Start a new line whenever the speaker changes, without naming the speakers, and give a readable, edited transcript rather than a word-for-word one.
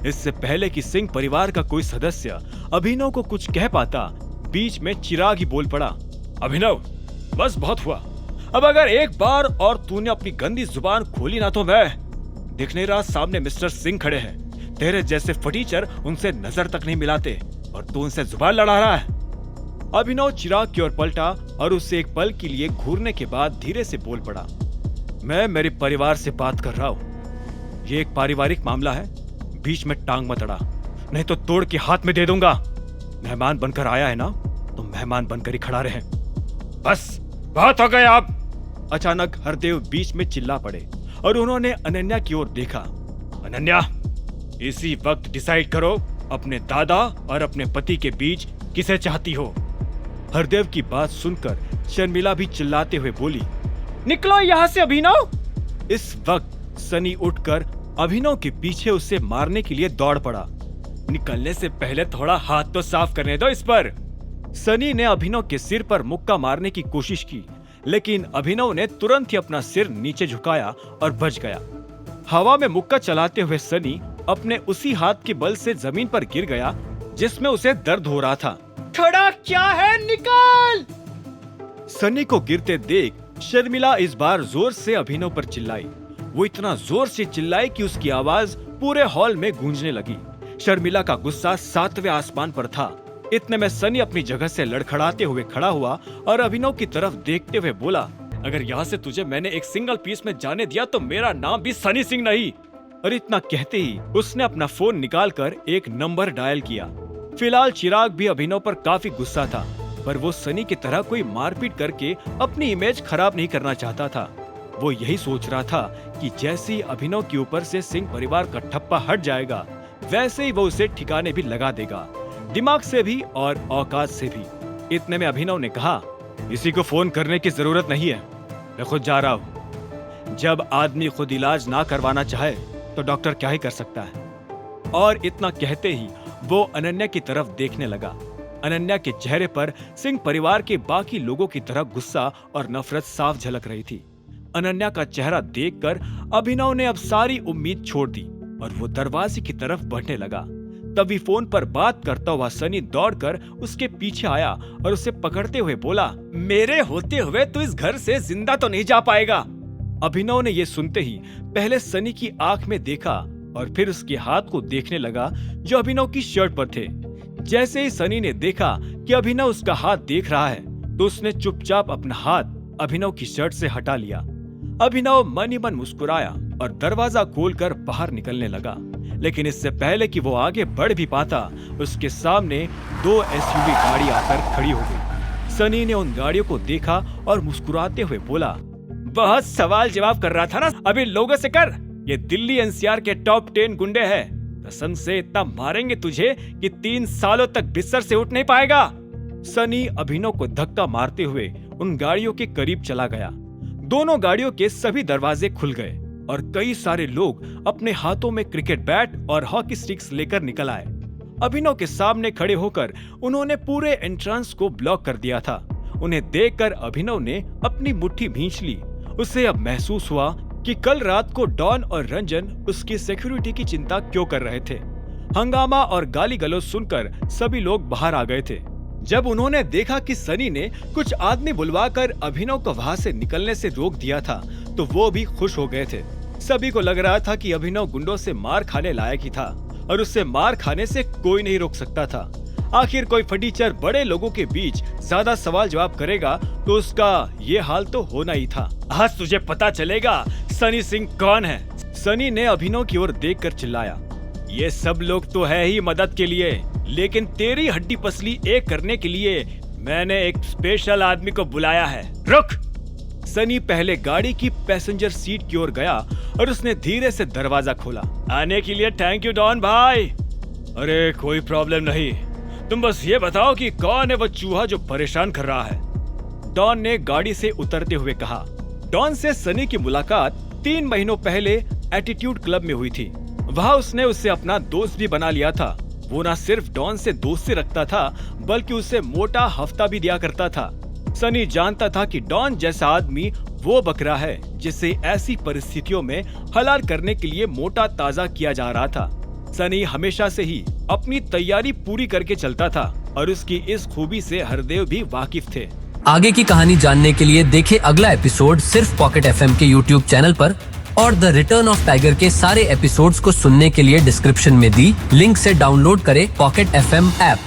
इससे पहले कि सिंह परिवार का कोई सदस्य अभिनव को कुछ कह पाता, बीच में चिराग ही बोल पड़ा। अभिनव, बस बहुत हुआ। अब अगर एक बार और तूने अपनी गंदी जुबान खोली ना तो मैं दिख नहीं रहा, सामने मिस्टर सिंह खड़े हैं। तेरे जैसे फटीचर उनसे नजर तक नहीं मिलाते और तू उनसे जुबान लड़ा रहा है। अभिनव चिराग की ओर पलटा और उससे एक पल के लिए घूरने के बाद धीरे से बोल पड़ा। मैं मेरे परिवार से बात कर रहा हूँ। ये एक पारिवारिक मामला है, बीच में टांग मत अड़ा, नहीं तो तोड़ के हाथ में दे दूंगा। मेहमान बनकर आया है ना, तो मेहमान बनकर ही खड़ा रहे। बस बहुत हो गया आप। अचानक हरदेव बीच में चिल्ला पड़े और उन्होंने अनन्या की ओर देखा। अनन्या, इसी वक्त डिसाइड करो अपने दादा और अपने पति के बीच किसे चाहती हो। हरदेव की बात सुनकर शर्मिला भी चिल्लाते हुए बोली, निकलो यहाँ से अभिनव। इस वक्त सनी उठकर अभिनव के पीछे उसे मारने के लिए दौड़ पड़ा। निकलने से पहले थोड़ा हाथ तो साफ करने दो इस पर। सनी ने अभिनव के सिर पर मुक्का मारने की कोशिश की, लेकिन अभिनव ने तुरंत ही अपना सिर नीचे झुकाया और बच गया। हवा में मुक्का चलाते हुए सनी अपने उसी हाथ के बल से जमीन पर गिर गया जिसमें उसे दर्द हो रहा था। खड़ा क्या है, निकल। सनी को गिरते देख शर्मिला इस बार जोर से अभिनव पर चिल्लाई। वो इतना जोर से चिल्लाई कि उसकी आवाज पूरे हॉल में गूंजने लगी। शर्मिला का गुस्सा 7वें आसमान पर था। इतने में सनी अपनी जगह से लड़खड़ाते हुए खड़ा हुआ और अभिनव की तरफ देखते हुए बोला, अगर यहाँ से तुझे मैंने एक सिंगल पीस में जाने दिया तो मेरा नाम भी सनी सिंह नहीं। और इतना कहते ही उसने अपना फोन निकालकर एक नंबर डायल किया। फिलहाल चिराग भी अभिनव पर काफी गुस्सा था, पर वो सनी की तरह कोई मारपीट करके अपनी इमेज खराब नहीं करना चाहता था। वो यही सोच रहा था कि जैसे ही अभिनव के ऊपर से सिंह परिवार का ठप्पा हट जाएगा, वैसे ही वो उसे ठिकाने भी लगा देगा, दिमाग से भी और औकात से भी। इतने में अभिनव ने कहा, किसी को फोन करने की जरूरत नहीं है, मैं खुद जा रहा हूँ। जब आदमी खुद इलाज ना करवाना चाहे तो डॉक्टर क्या ही कर सकता है। और इतना कहते ही वो अनन्या की तरफ देखने लगा। अनन्या के चेहरे पर सिंह परिवार के बाकी लोगों की तरह गुस्सा और नफरत साफ झलक रही थी। अनन्या का चेहरा देखकर अभिनव ने अब सारी उम्मीद छोड़ दी और वो दरवाजे की तरफ बढ़ने लगा। तभी फोन पर बात करता हुआ सनी दौड़कर उसके पीछे आया और उसे पकड़ते हुए बोला, मेरे होते हुए तू इस घर से जिंदा तो नहीं जा पाएगा। अभिनव ने ये सुनते ही पहले सनी की आंख में देखा और फिर उसके हाथ को देखने लगा जो अभिनव की शर्ट पर थे। जैसे ही सनी ने देखा कि अभिनव उसका हाथ देख रहा है तो उसने चुपचाप अपना हाथ अभिनव की शर्ट से हटा लिया। अभिनव मन ही मन मुस्कुराया और दरवाजा खोलकर बाहर निकलने लगा, लेकिन इससे पहले कि वो आगे बढ़ भी पाता, उसके सामने 2 एसयूवी गाड़ी आकर खड़ी हो गई। सनी ने उन गाड़ियों को देखा और मुस्कुराते हुए बोला, बहुत सवाल जवाब कर रहा था ना, अभी लोगों से कर। ये दिल्ली एनसीआर के टॉप 10 गुंडे हैं, कसम से इतना मारेंगे तुझे कि 3 सालों तक बिस्तर से उठ नहीं पाएगा। सनी अभिनव को धक्का मारते हुए उन गाड़ियों के करीब चला गया। दोनों गाड़ियों के सभी दरवाजे खुल गए और कई सारे लोग अपने हाथों में क्रिकेट बैट और हॉकी स्टिक्स लेकर निकल आए। अभिनव के सामने खड़े होकर उन्होंने पूरे एंट्रेंस को ब्लॉक कर दिया था। उन्हें देखकर अभिनव ने अपनी मुट्ठी भींच ली। उसे अब महसूस हुआ कि कल रात को डॉन और रंजन उसकी सिक्योरिटी की चिंता क्यों कर रहे थे। हंगामा और गाली गलौज सुनकर सभी लोग बाहर आ गए थे। जब उन्होंने देखा कि सनी ने कुछ आदमी बुलवाकर अभिनव को वहां से निकलने से रोक दिया था तो वो भी खुश हो गए थे। सभी को लग रहा था कि अभिनव गुंडों से मार खाने लायक ही था और उससे मार खाने से कोई नहीं रोक सकता था। आखिर कोई फटीचर बड़े लोगों के बीच ज्यादा सवाल जवाब करेगा तो उसका ये हाल तो होना ही था। आज तुझे पता चलेगा सनी सिंह कौन है। सनी ने अभिनव की ओर देखकर चिल्लाया, ये सब लोग तो है ही मदद के लिए, लेकिन तेरी हड्डी पसली एक करने के लिए मैंने एक स्पेशल आदमी को बुलाया है। रुक। सनी पहले गाड़ी की पैसेंजर सीट की ओर गया और उसने धीरे से दरवाजा खोला। आने के लिए थैंक यू डॉन भाई। अरे कोई प्रॉब्लम नहीं, तुम बस ये बताओ कि कौन है वो चूहा जो परेशान कर रहा है, डॉन ने गाड़ी से उतरते हुए कहा। डॉन से सनी की मुलाकात 3 महीनों पहले एटीट्यूड क्लब में हुई थी। वहाँ उसने उससे अपना दोस्त भी बना लिया था। वो न सिर्फ डॉन से दोस्ती रखता था बल्कि उसे मोटा हफ्ता भी दिया करता था। सनी जानता था कि डॉन जैसा आदमी वो बकरा है जिसे ऐसी परिस्थितियों में हलाल करने के लिए मोटा ताजा किया जा रहा था। सनी हमेशा से ही अपनी तैयारी पूरी करके चलता था और उसकी इस खूबी से हरदेव भी वाकिफ थे।
आगे की कहानी जानने के लिए देखें अगला एपिसोड सिर्फ पॉकेट एफएम के यूट्यूब चैनल पर, और द रिटर्न ऑफ टाइगर के सारे एपिसोड्स को सुनने के लिए डिस्क्रिप्शन में दी लिंक से डाउनलोड करें पॉकेट एफएम ऐप।